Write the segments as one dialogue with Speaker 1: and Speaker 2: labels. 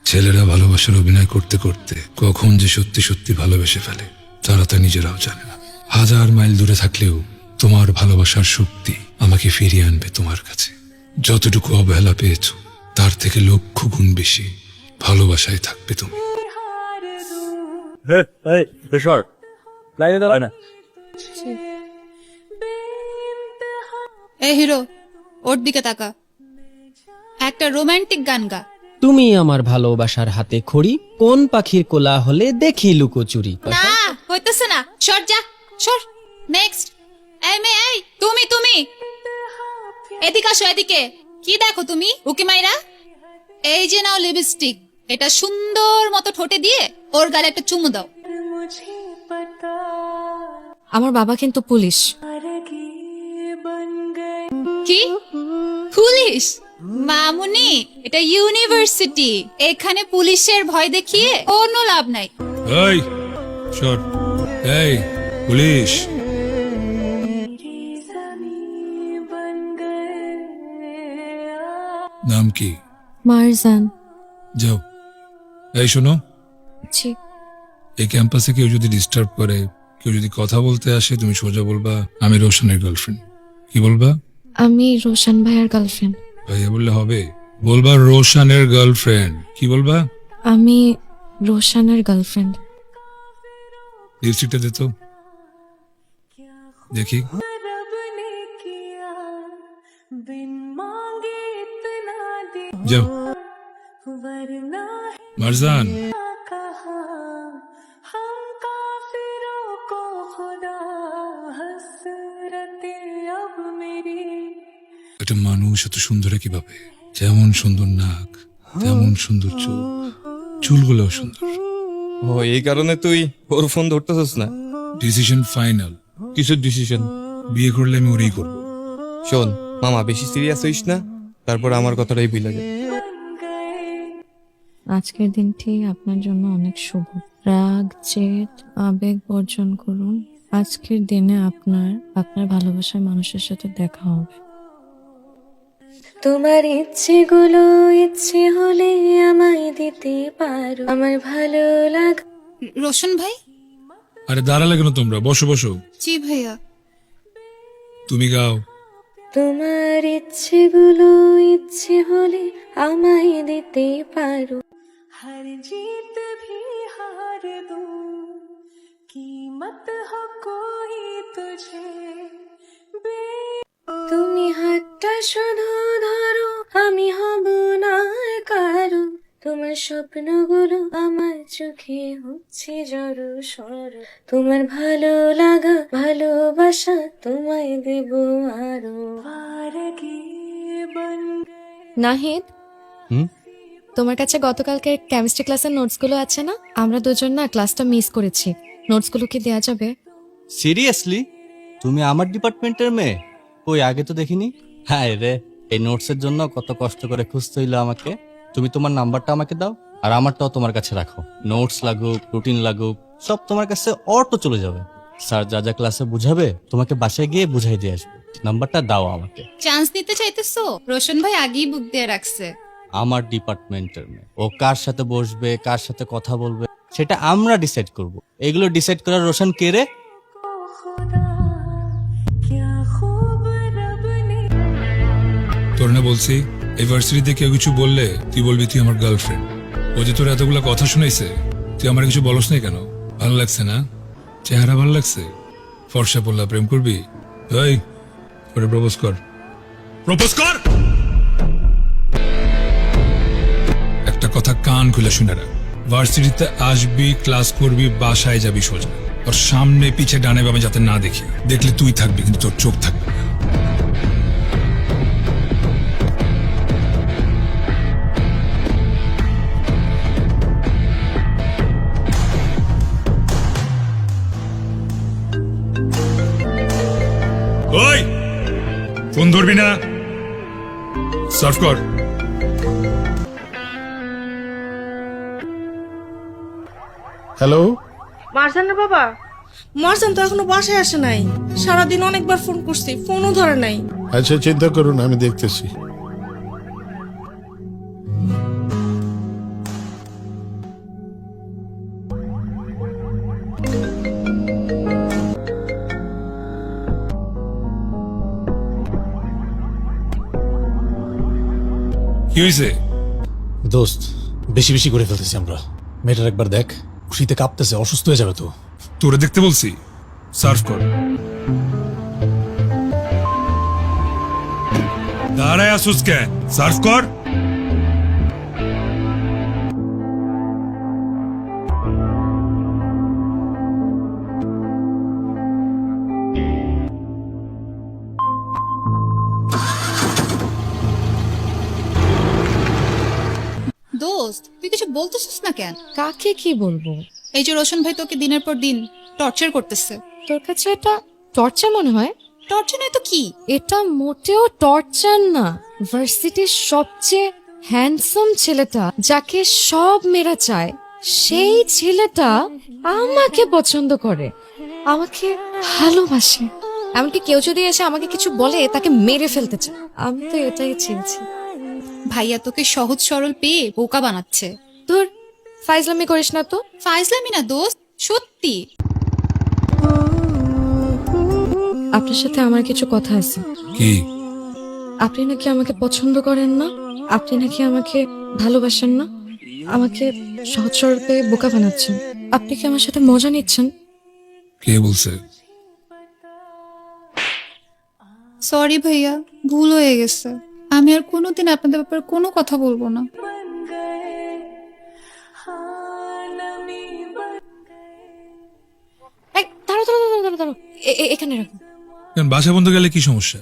Speaker 1: ছেলেরা ভালোবাসার অভিনয় করতে করতে কখন যে সত্যি সত্যি ভালোবেসে ফেলে তারা তা নিজেরাও জানে না। 1000 মাইল দূরে থাকলেও তোমার ভালোবাসার শক্তি আমাকে ফিরিয়ে আনবে তোমার কাছে। যতটুকু অবহেলা পেয়েছো তার থেকে লক্ষ গুণ বেশি ভালোবাসায় থাকবে তুমি।
Speaker 2: এই হিরো, ওর দিকে তাকা, একটা রোমান্টিক গান গা।
Speaker 3: তুমি আমার ভালোবাসার হাতে খড়ি, কোন পাখির কোলা হলে দেখি লুকোচুরি।
Speaker 2: না হইতেছে না, সর যা, সর। নেক্সট। এই মেয়ে, এই তুমি এদিকে আসো, এদিকে। কি দেখো তুমি উকি মাইরা? এই যে নাও লিপস্টিক, এটা সুন্দর মতো ঠোঁটে দিয়ে ওর গালে একটা চুমু দাও।
Speaker 4: আমার বাবা কিন্তু পুলিশ।
Speaker 2: কি পুলিশ? মামুনি, এটা ইউনিভার্সিটি, এখানে পুলিশের ভয় দেখিয়ে কোনো লাভ নাই।
Speaker 1: এই সর। এই পুলিশ। নাম কি?
Speaker 4: মারজান।
Speaker 1: যাও। এই শোনো,
Speaker 4: জি।
Speaker 1: এই ক্যাম্পাসে কেউ যদি ডিস্টার্ব করে, কেউ যদি কথা বলতে আসে, তুমি সোজা বলবা আমি রোশনের গার্লফ্রেন্ড। কি বলবা?
Speaker 4: আমি রোশন ভাইয়ের গার্লফ্রেন্ড।
Speaker 1: ভাইয়া বললে হবে? বলবা রোশনের গার্লফ্রেন্ড। কি বলবা?
Speaker 4: আমি রোশনের গার্লফ্রেন্ড।
Speaker 1: লিপস্টিকটা দে তো দেখি। যাও। মারজান, একটা মানুষ এত সুন্দর কিভাবে? যেমন সুন্দর নাক, তেমন সুন্দর চোখ, চুলগুলোও সুন্দর।
Speaker 5: ও, এই কারণে তুই ওর ফোন ধরতেছিস না?
Speaker 1: Decision final.
Speaker 5: কিসের ডিসিশন?
Speaker 1: বিয়ে করলে আমি ওরই করবো।
Speaker 5: শোন মামা, বেশি সিরিয়াস হইস না, তারপর আমার কথাটাই ভুলে যা।
Speaker 4: আজকের দিনটি আপনার জন্য অনেক শুভ। রাগ, জেদ, আবেগ বর্জন করুন। আজকের দিনে আপনার ভালোবাসার মানুষের সাথে দেখা হবে। তোমার ইচ্ছেগুলো ইচ্ছে হলে আমায় দিতে পারো, আমার ভালো লাগা।
Speaker 2: রোশন ভাই?
Speaker 1: আরে দাঁড়ালে কেন তোমরা? বসো বসো।
Speaker 2: জি ভাইয়া।
Speaker 1: তুমি গাও।
Speaker 4: তোমার ইচ্ছেগুলো ইচ্ছে হলে আমায় দিতে পারো, हर जीत भी हार दूं, कीमत हो कोई तुझे। তুমি হাতটা শুধু ধরো, আমি হব না কারো। তোমার স্বপ্নগুলো আমার চোখে হচ্ছে জড়ো সরো। তোমার ভালো লাগা ভালোবাসা তোমায় দেব আরো। নাহিদ, তোমার কাছে গতকালকে কেমিস্ট্রি ক্লাসের নোটসগুলো আছে না? আমরা দুজন না ক্লাসটা মিস করেছি। নোটসগুলো কি দেয়া যাবে?
Speaker 6: সিরিয়াসলি? তুমি আমার ডিপার্টমেন্টের মেয়ে? কই, আগে তো দেখিনি। হ্যাঁ রে, এই নোটসের জন্য কত কষ্ট করে খুঁজতে হইলো আমাকে। তুমি তোমার নাম্বারটা আমাকে দাও, আর আমারটাও তোমার কাছে রাখো। নোটস লাগুক, রুটিন লাগুক, সব তোমার কাছে অটো চলে যাবে। স্যার যা যা ক্লাসে বুঝাবে তোমাকে বাসায় গিয়ে বুঝাই দিয়ে আসবে। নাম্বারটা দাও আমাকে।
Speaker 2: চান্স নিতে চাইতেছো? রোশন ভাই আগেই বুক দিয়ে রাখছে।
Speaker 6: আমার ডিপার্টমেন্টের মেয়ে, ও কার সাথে বসবে, কার সাথে কথা বলবে, সেটা আমরা ডিসাইড করব। এগুলো ডিসাইড করার রোশন কে রে?
Speaker 1: তোর না বলছি, এই ভার্সিটিতে কেউ কিছু বললে তুই বলবি তুই আমার গার্লফ্রেন্ড। ও যে তোর এতগুলো কথা শুনাইছে, তুই আমার কিছু বলস নাই কেন? ভালো লাগছে না? চেহারা ভালো লাগছে? ফর্সা পড়লা প্রেম করবি? এই ওরে প্রপোজ কর। প্রপোজ কর। একটা কথা কান খুলে শুনে রাখ, ভার্সিটিতে আসবি, ক্লাস করবি, বাসায় যাবি সোজা। তোর সামনে পিছে ডানে বামে যাতে না দেখি। দেখলে তুই থাকবি কিন্তু তোর চোখ থাকবে না। ওই ফোন ধরবি না, সার্ভ কর।
Speaker 7: হ্যালো,
Speaker 8: মারজানের বাবা? মারজান তো এখনো বাসায় আসে নাই। সারাদিন অনেকবার ফোন করছি, ফোনও ধরে নাই।
Speaker 7: আচ্ছা চিন্তা করুন, আমি দেখতেছি।
Speaker 1: কি হয়েছে?
Speaker 7: দোস্ত, বেশি বেশি করে ফেলতেছি আমরা। মেয়েটার একবার দেখ, খুশিতে কাঁপতেছে, অসুস্থ হয়ে যাবে তো।
Speaker 1: তোরে দেখতে বলছি, সার্ভ কর। দাঁড়ায় আসুস কে? সার্ভ কর।
Speaker 2: দোস্ত তুই কিছু বলতেছিস না কেন?
Speaker 4: কাকে কি বলবো?
Speaker 2: এই যে রোশন ভাই তোকে দিনের পর দিন টর্চার করতেছে।
Speaker 4: তোর কাছে এটা টর্চার মনে হয়?
Speaker 2: টর্চার নয় তো কি?
Speaker 4: এটা মোটেও টর্চার না। ভার্সিটির সবচেয়ে হ্যান্ডসাম ছেলেটা, যাকে সব মেয়েরা চায়, সেই ছেলেটা আমাকে পছন্দ করে, আমাকে ভালোবাসে। এমনকি কেউ যদি এসে আমাকে কিছু বলে তাকে মেরে ফেলতে চায়। আমি তো এটাই চেয়েছি।
Speaker 2: ভাইয়া তোকে সহজ সরল পেয়ে বোকা বানাচ্ছে।
Speaker 4: তোর ফাইজলামি করিস না তো।
Speaker 2: ফাইজলামি না দোস্ত, সত্যি।
Speaker 4: আপনার সাথে আমার কিছু কথা আছে।
Speaker 1: কি?
Speaker 4: আপনি নাকি আমাকে পছন্দ করেন না, আপনি নাকি আমাকে ভালোবাসেন না, আমাকে সহজ সরল পেয়ে বোকা বানাচ্ছেন। আপনি কি আমার সাথে মজা নিচ্ছেন?
Speaker 1: কে বলছে?
Speaker 2: সরি ভাইয়া, ভুল হয়ে গেছে। আমি আর কোনোদিন আপনাদের ব্যাপারে কোনো কথা বলবো না।
Speaker 4: এই, দাঁড়াও দাঁড়াও দাঁড়াও দাঁড়াও দাঁড়াও। এখানে রাখো।
Speaker 1: কারণ বাসা বন্ধ গেলে কি সমস্যা?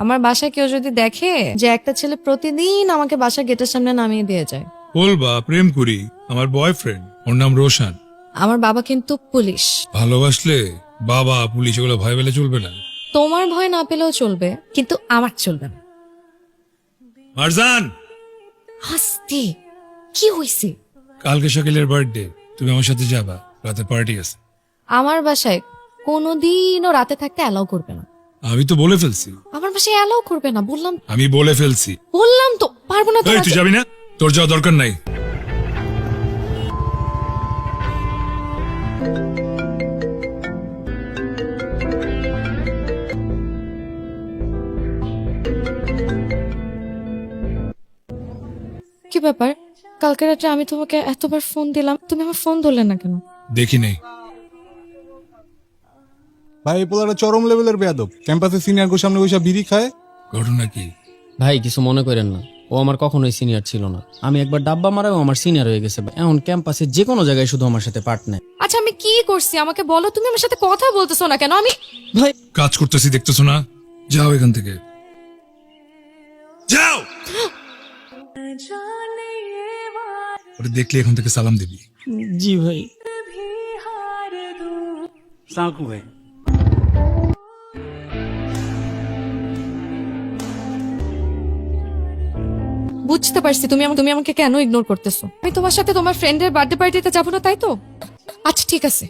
Speaker 4: আমার বাসায় কেউ যদি দেখে যে একটা ছেলে প্রতিদিন আমাকে বাসা গেটের সামনে নামিয়ে দিয়ে যায়।
Speaker 1: বলবা প্রেম করি, আমার বয়ফ্রেন্ড, ওর নাম রোশন।
Speaker 4: আমার বাবা কিন্তু পুলিশ।
Speaker 1: ভালোবাসলে বাবা পুলিশ এগুলো ভয় পেলে চলবে না।
Speaker 4: তোমার ভয় না পেলেও চলবে, কিন্তু আমার চলবে না।
Speaker 1: মারজান,
Speaker 4: হাসতে কি হইছে?
Speaker 1: কালকে শাকিলের বার্থডে, তুমি আমার সাথে যাবা, রাতে পার্টি আছে।
Speaker 4: আমার বাসায় কোনোদিনও রাতে থাকতে অ্যালাউ করবে না।
Speaker 1: আমি তো বলে ফেলছি।
Speaker 4: আমার বাসায় অ্যালাউ করবে না, বললাম
Speaker 1: আমি বলে ফেলছি।
Speaker 4: বললাম তো পারবো না তো।
Speaker 1: এই, তুই যাবি না? তোর যাওয়া দরকার নাই।
Speaker 4: কি ব্যাপার? কালকে রাতে আমি তোমাকে এতবার ফোন দিলাম, তুমি আমার ফোন ধরলে না কেন?
Speaker 1: দেখি নেই।
Speaker 5: ভাই এই পোলাটা চরম লেভেলের বেয়াদব। ক্যাম্পাসে সিনিয়র সামনে বসে বিড়ি খায়।
Speaker 1: ঘটনা কি?
Speaker 3: ভাই কিছু মনে করেন না, ও আমার কখনোই সিনিয়র ছিল না। আমি একবার ডাব্বা মারাও আমার সিনিয়র হয়ে গেছে। এখন ক্যাম্পাসে যে কোনো জায়গায় শুধু আমার সাথে পার্ট নেয়।
Speaker 4: আচ্ছা আমি কি করছি আমাকে বলো, তুমি আমার সাথে কথা বলতেছো না কেন? আমি
Speaker 3: ভাই
Speaker 1: কাজ করতেছি দেখতেছো না? যাও এখান থেকে, যাও। ওটা দেখলে এখান থেকে সালাম দিবি।
Speaker 3: জি ভাই।
Speaker 4: বুঝতে পারছি তুমি আমাকে কেন ইগনোর করতেছো। আমি তোমার সাথে তোমার ফ্রেন্ডের বার্থডে পার্টিতে যাবো না, তাই তো? আচ্ছা ঠিক আছে,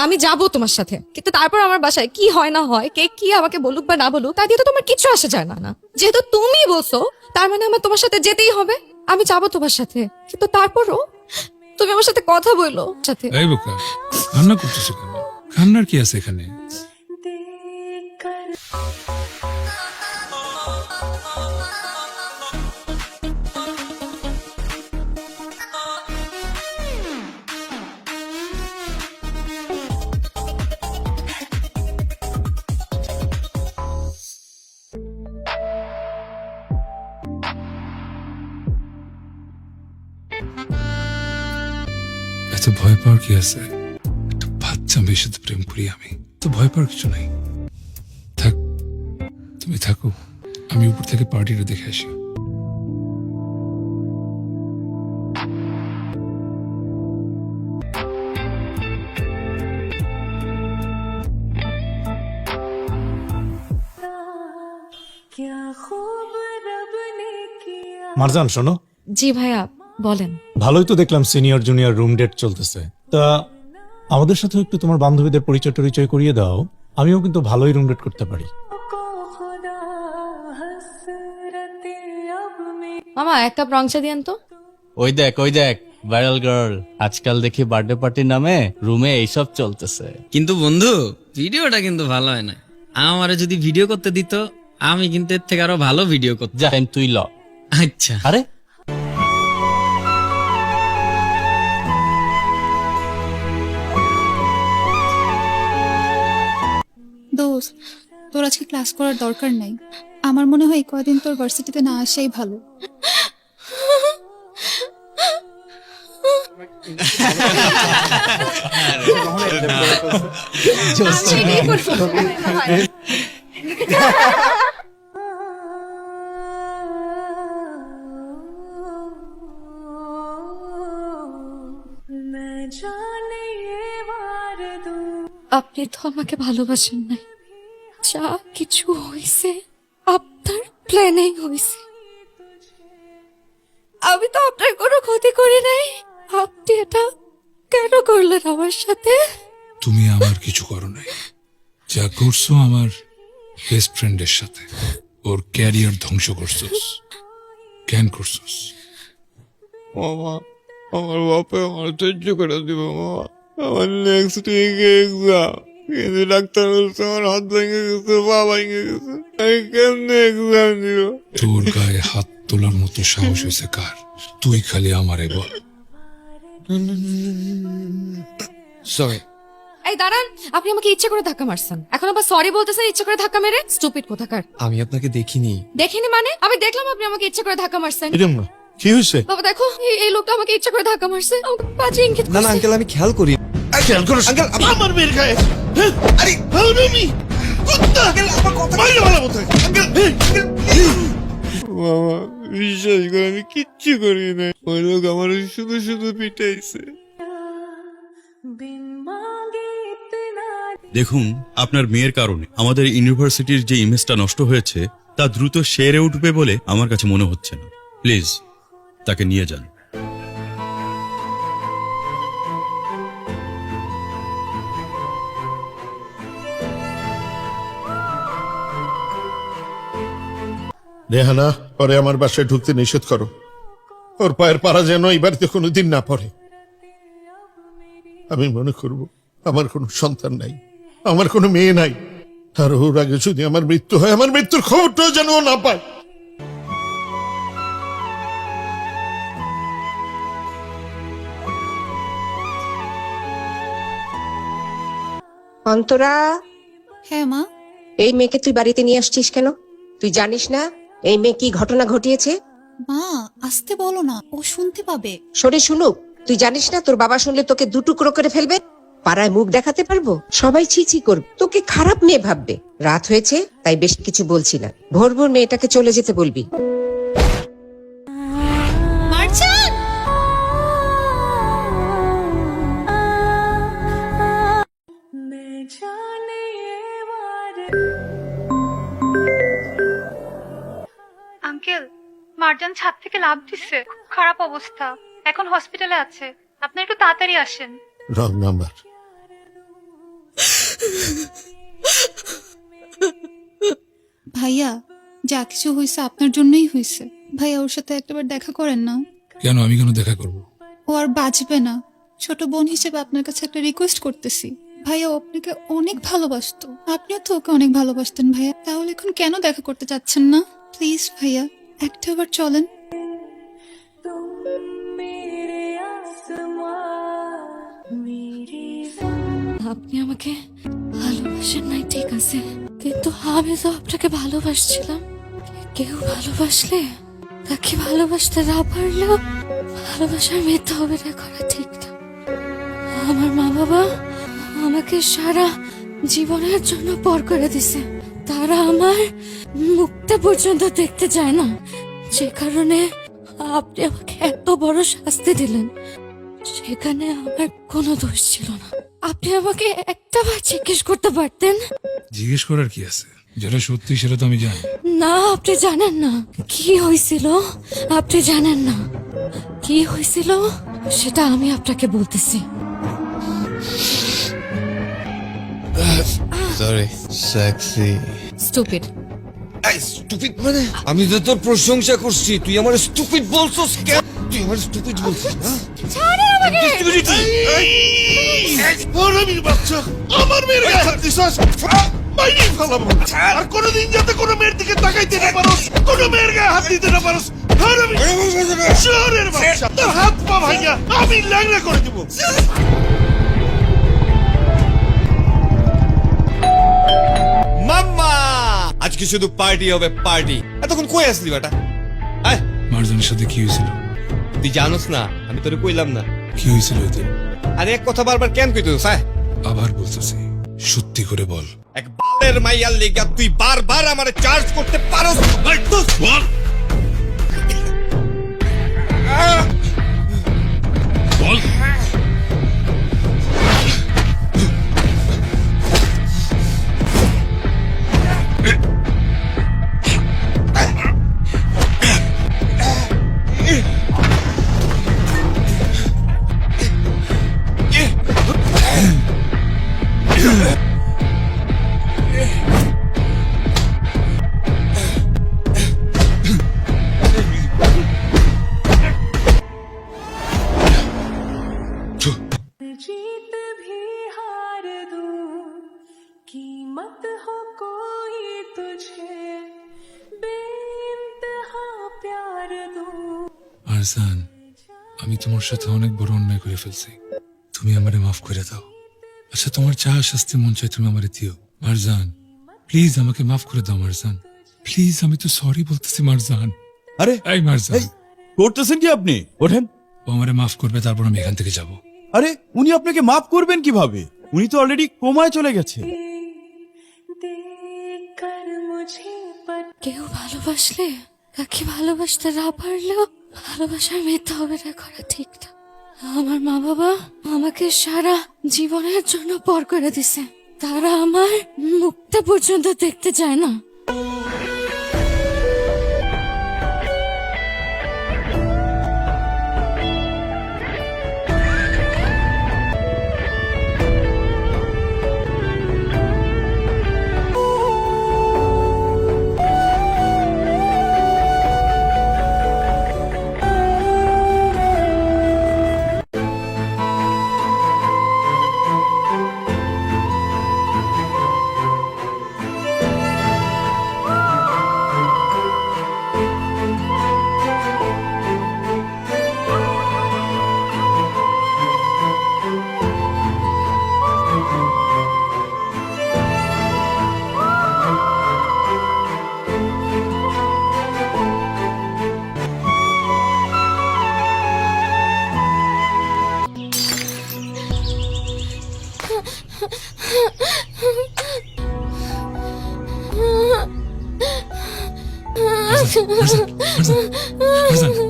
Speaker 4: আমি যাবো তোমার সাথে, কিন্তু তারপর আমার বাসায় কি হয় না হয়, কে কি আমাকে বলুক বা না বলুক, তা দিয়ে তো তোমার কিছু আসে যায় না। না যেহেতু তুমি বলছো, তার মানে আমার তোমার সাথে যেতেই হবে। আমি যাবো তোমার সাথে, কিন্তু তারপরও তুমি আমার সাথে কথা বললো সাথে।
Speaker 1: এই বোকা, কান্না করতেছো কেন? কান্নার কি আছে এখানে? এত ভয় পাওয়ার কি আছে? একটা বাচ্চা মেয়ের সাথে প্রেম করি আমি, তো ভয় পাওয়ার কিছু নাই। থাক, তুমি থাকো, আমি উপর থেকে পার্টিটা দেখে আসি।
Speaker 7: মারজান শোনো,
Speaker 4: জি ভাইয়া বলেন।
Speaker 7: ভালোই তো দেখলাম সিনিয়র জুনিয়র রুম ডেট চলতেছে। তা আমাদের সাথে একটু তোমার বান্ধবীদের পরিচয় টরিচয় করিয়ে দাও। আমিও কিন্তু ভালোই রুম ডেট করতে পারি।
Speaker 4: মামা এক কাপ রং চা দিয়েন তো।
Speaker 6: ওই দেখ ভাইরাল গার্ল। আজকাল দেখি বার্থডে পার্টির নামে রুমে এইসব চলতেছে।
Speaker 9: কিন্তু বন্ধু, ভিডিওটা কিন্তু ভালো হয় না। আমারে যদি ভিডিও করতে দিত, আমি কিন্তু এর থেকে আরো ভালো ভিডিও করতাম।
Speaker 6: যা তুই ল,
Speaker 9: আচ্ছা
Speaker 6: আরে
Speaker 2: দোস্ত তোর আজকে ক্লাস করার দরকার নাই। আমার মনে হয় এই কয়দিন তোর ভার্সিটিতে না আসাই ভালো।
Speaker 4: আপনি তো আমাকে ভালোবাসেন নাই, যা কিছু হয়েছে আপনার প্ল্যানেই হয়েছে। আমি তো আপনার কোনো ক্ষতি করি নাই, আপনি এটা কেন করলেন আমার সাথে?
Speaker 1: তুমি আমার কিছু করো নাই, যা করছো আমার বেস্ট ফ্রেন্ডের সাথে। ওর ক্যারিয়ার ধ্বংস করছোস। কেন করছোস?
Speaker 5: মামা আমার বাপে আমার সহ্য করে দিব মামা। আমার নেক্সট উইকে এক্সাম, কিন্তু ডাক্তার বলছে আমার হাত ভেঙে গেছে, পা ভেঙে গেছে, আমি কেমনে এক্সাম দিব?
Speaker 1: তোর গায়ে হাত তোলার মতো সাহস হয়েছে কার? তুই খালি আমারে বল।
Speaker 5: সরি।
Speaker 4: এই দাঁড়ান, আপনি আমাকে ইচ্ছে করে ধাক্কা মারছেন, এখন আবার সরি বলতেছেন ইচ্ছে করে ধাক্কা মেরে? স্টুপিড কোথাকার।
Speaker 5: আমি আপনাকে দেখিনি।
Speaker 4: দেখিনি মানে? আমি দেখলাম আপনি আমাকে ইচ্ছে করে ধাক্কা মারছেন।
Speaker 7: এরম না, কি হয়েছে?
Speaker 4: বাবা দেখো, এই লোকটা আমাকে ইচ্ছে করে ধাক্কা মারছে, আমাকে বাজে ইঙ্গিত
Speaker 5: না না
Speaker 4: করছে।
Speaker 5: আঙ্কেল, আমি খেয়াল করি।
Speaker 7: খেয়াল করো
Speaker 5: আঙ্কেল
Speaker 7: আমার মেয়ের গায়ে। আরে হাউরমি কুত্তা,
Speaker 5: আমার কথা
Speaker 7: বাইরে ভালো মতো।
Speaker 5: মামা বিশ্বাস করে আমি কিচ্ছু করি না, ওই লোক আমার শুধু শুধু পিটাইছে।
Speaker 10: দেখুন, আপনার মেয়ের কারণে আমাদের ইউনিভার্সিটির যে ইমেজটা নষ্ট হয়েছে তা দ্রুত সেরে উঠবে বলে আমার কাছে মনে হচ্ছে না। প্লিজ তাকে নিয়ে যান।
Speaker 7: রেহানা, পরে আমার বাসায় ঢুকতে নিষেধ করো। ওর পায়ের পাড়া যেন এই বাড়িতে কোনোদিন না পড়ে। আমি মনে করব আমার কোনো সন্তান নাই, আমার কোনো মেয়ে নাই, আর ওর আগে যদি আমার মৃত্যু হয়, আমার মৃত্যুর খবরটাও যেন ও না পায়।
Speaker 11: অন্তরা,
Speaker 2: হ্যাঁ মা।
Speaker 11: এই মেয়েকে তুই বাড়িতে নিয়ে আসছিস কেন? তুই জানিস না এই মেয়ে কি ঘটনা ঘটিয়েছে?
Speaker 2: মা আসতে বলো না, ও শুনতে পাবে।
Speaker 11: সরে শুনুক। তুই জানিস না তোর বাবা শুনলে তোকে দুটুকরো করে ফেলবে, পাড়ায় মুখ দেখাতে পারবো, সবাই ছি ছি করবে, তোকে খারাপ মেয়ে ভাববে। রাত হয়েছে তাই বেশি কিছু বলছি না, ভোর ভোর মেয়েটাকে চলে যেতে বলবি।
Speaker 2: মার্জান!
Speaker 12: আঙ্কেল, মার্জান ছাদ থেকে লাফ দিচ্ছে, খুব খারাপ অবস্থা, এখন হসপিটালে আছে, আপনি একটু তাড়াতাড়ি আসেন।
Speaker 7: Wrong number.
Speaker 2: ভাইয়া, যা কিছু হয়েছে আপনার জন্যই হয়েছে। ভাইয়া ওর সাথে একটাবার দেখা করেন না।
Speaker 1: কেন? আমি কেন দেখা করব?
Speaker 2: ও আর বাঁচবে না। ছোট বোন হিসেবে আপনার কাছে একটা রিকোয়েস্ট করতেছি। ভাইয়া ও আপনাকে অনেক ভালোবাসতো, আপনিও তো ওকে অনেক ভালোবাসতেন ভাইয়া, তাহলে এখন কেন দেখা করতে চাচ্ছেন না? প্লিজ ভাইয়া, একটাবার চলেন।
Speaker 4: আপনি আমাকে ভালোবাসেন নাই ঠিক আছে, কিন্তু আমি তো আপনাকে ভালোবাসছিলাম। কেউ ভালোবাসলে তাকে ভালোবাসতে না পারলেও ভালোবাসার মিথ্যা অভিনয় করা ঠিক না। আমার মা বাবা আমাকে সারা জীবনের জন্য পর করে দিছে, তারা আমার মুখটা পর্যন্ত দেখতে চায় না, যে কারণে আপনি আমাকে এত বড় শাস্তি দিলেন, সেখানে আমার কোনো দোষ ছিল না। আপনি আমাকে একটাবার জিজ্ঞেস করতে পারতেন।
Speaker 1: জিজ্ঞেস করার কি আছে? যেটা সত্যি সেটা তো আমি জানি।
Speaker 4: না, আপনি জানেন না কি হয়েছিল, আপনি জানেন না কি হয়েছিল, সেটা আমি আপনাকে বলতেছি।
Speaker 5: Sorry, sexy.
Speaker 4: স্টুপিড।
Speaker 5: স্টুপিড মানে? আমি তো তোর প্রশংসা করছি, তুই আমার স্টুপিড বলছস কেন? তুই আমার স্টুপিড বলছিস না?
Speaker 4: ছাড়েন আমাকে।
Speaker 7: হারামির বাচ্চা, আমার মেয়ের গায়ে হাত দিছস, বাইরে ফেলাবো। আর কোনোদিন যাতে কোনো মেয়ের দিকে তাকাইতে না পারোস, কোনো মেয়ের গায়ে হাত দিতে না পারোস,
Speaker 5: হাত পা ভাইয়া আমি ল্যাংড়া করে দিব। মাম্মা আজকে শুধু পার্টি হবে পার্টি। এতক্ষণ কই আসলি বেটা? আয়
Speaker 1: মারজানের সাথে কি হয়েছিল?
Speaker 5: তুই জানোস না, আমি তোরে কইলাম না।
Speaker 1: কি হয়েছিল ওইদিন?
Speaker 5: আরে এক কথা বারবার কেন কইতেছিস? আয়
Speaker 1: আবার বলতেছি, সত্যি করে বল।
Speaker 5: এক বালের মাইয়ার লেগা তুই বারবার আমারে চার্জ করতে পারোস? বল
Speaker 1: বল।
Speaker 12: जीत भी हार दूं कीमत हो कोई तुझे बेइंतहा प्यार दूं।
Speaker 1: মারজান, আমি তোমার সাথে অনেক বড় অন্যায় করে ফেলছি, তুমি আমারে মাফ করে দাও। আচ্ছা, তোমার যা শাস্তি মন চাই তুমি আমারে দিও। মারজান প্লিজ আমাকে মাফ করে দাও মারজান, প্লিজ। আমি তো সরি বলতেছি মারজান।
Speaker 10: আরে
Speaker 1: এই মারজান,
Speaker 10: করতেছেন কি আপনি? ওঠেন।
Speaker 1: ও আমারে মাফ করবে, তারপর আমি এখান থেকে যাব।
Speaker 10: আরে উনি আপনাকে মাফ করবেন কিভাবে? উনি তো অলরেডি কোমায় চলে গেছে।
Speaker 12: देखकर मुझे पर
Speaker 4: কেউ ভালোবাসলে কাকে ভালোবাসতে না পারলেও ভালোবাসার মিথ্যা অভিনয় করা ঠিক না। আমার মা বাবা আমাকে সারা জীবনের জন্য পর করে দিছে, তারা আমার মুখটা পর্যন্ত দেখতে চায় না।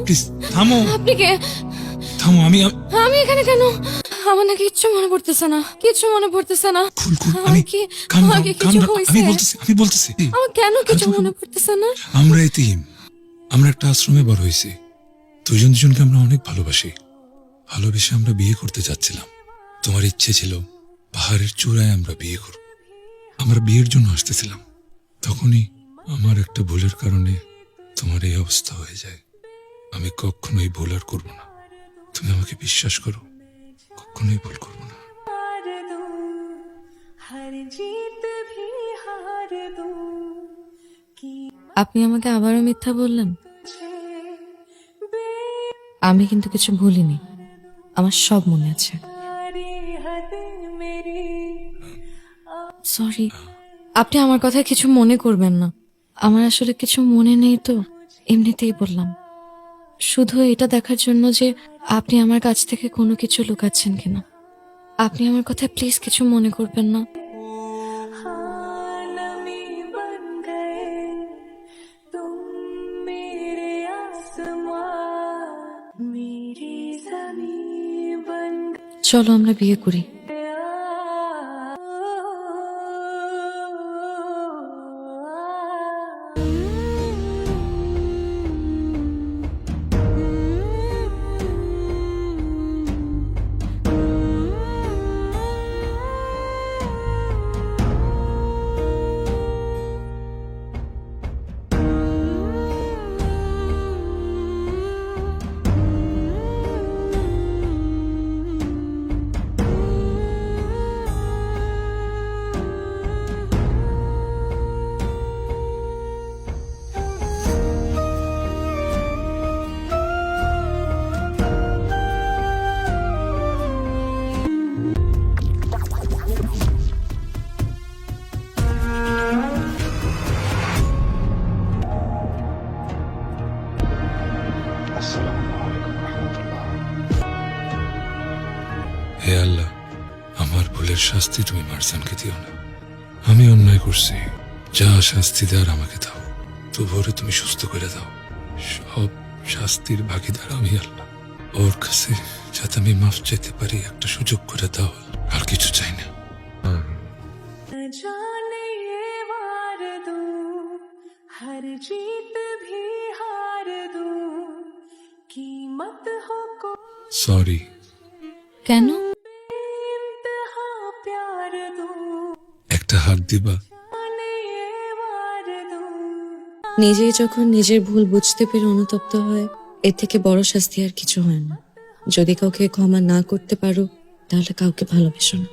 Speaker 1: প্লিজ থামো।
Speaker 4: আপনি কে?
Speaker 1: থামো। আমি
Speaker 4: আমি এখানে কেন? আমার না কিচ্ছু মনে পড়তেছে না, কিচ্ছু মনে পড়তেছে না।
Speaker 1: কুল কুল,
Speaker 4: আমার
Speaker 1: আমি
Speaker 4: কি
Speaker 1: calm down,
Speaker 4: আমার কি
Speaker 1: calm
Speaker 4: কিছু
Speaker 1: down,
Speaker 4: হয়েছে?
Speaker 1: আমি বলতেছি
Speaker 4: আমার কেন কিছু মনে পড়তেছে না?
Speaker 1: আমরা এতিম, আমরা একটা আশ্রমে বড় হয়েছি। দুজন দুজনকে আমরা অনেক ভালোবাসি। ভালোবেসে আমরা বিয়ে করতে যাচ্ছিলাম। তোমার ইচ্ছে ছিল পাহাড়ের চূড়ায় আমরা বিয়ে করব। আমরা বিয়ের জন্য আসতেছিলাম, তখনই আমার একটা ভুলের কারণে তোমার এই অবস্থা হয়ে যায়। আমি কখনোই ভুল আর করবো না, তুমি আমাকে বিশ্বাস করো, কখনোই ভুল করবো না।
Speaker 12: हार दूं हर जीत भी हार दूं कि
Speaker 4: আপনি আমাকে আবারও মিথ্যা বললেন।
Speaker 12: मुझे
Speaker 4: আমি কিন্তু কিছু ভুলিনি, আমার সব মনে আছে।
Speaker 12: बेयारी हद मेरी
Speaker 4: সরি, আপনি আমার কথা কিছু মনে করবেন না। আমার আসলে কিছু মনে নেই তো, এমনিতেই বললাম। শুধু এটা দেখার জন্য যে আপনি আমার কাছ থেকে কোনো কিছু লুকাচ্ছেন কিনা। আপনি আমার কথা প্লিজ কিছু মনে করবেন না।
Speaker 12: हाँ नमी बन गए तुम मेरे आसमां मेरी ज़मीं बन
Speaker 4: চলো আমরা বিয়ে করি।
Speaker 1: হে আল্লাহ, আমার ভুলের শাস্তি তুমি মারজানকে দিও না। আমি অন্যায় করছি, যা শাস্তি দেওয়ার আমাকে দাও, তবুরে তুমি সুস্থ করে দাও। সব শাস্তির ভাগিদার আমি আল্লাহ। ওর কাছে যাতে আমি মাফ চাইতে পারি একটা সুযোগ করে দাও, আর কিছু চাই না। সরি।
Speaker 4: কেন?
Speaker 1: একটা হাত দিবা?
Speaker 4: নিজেই যখন নিজের ভুল বুঝতে পেরে অনুতপ্ত হয়, এর থেকে বড় শাস্তি আর কিছু হয় না। যদি কাউকে ক্ষমা না করতে পারো, তাহলে কাউকে ভালোবেসো না।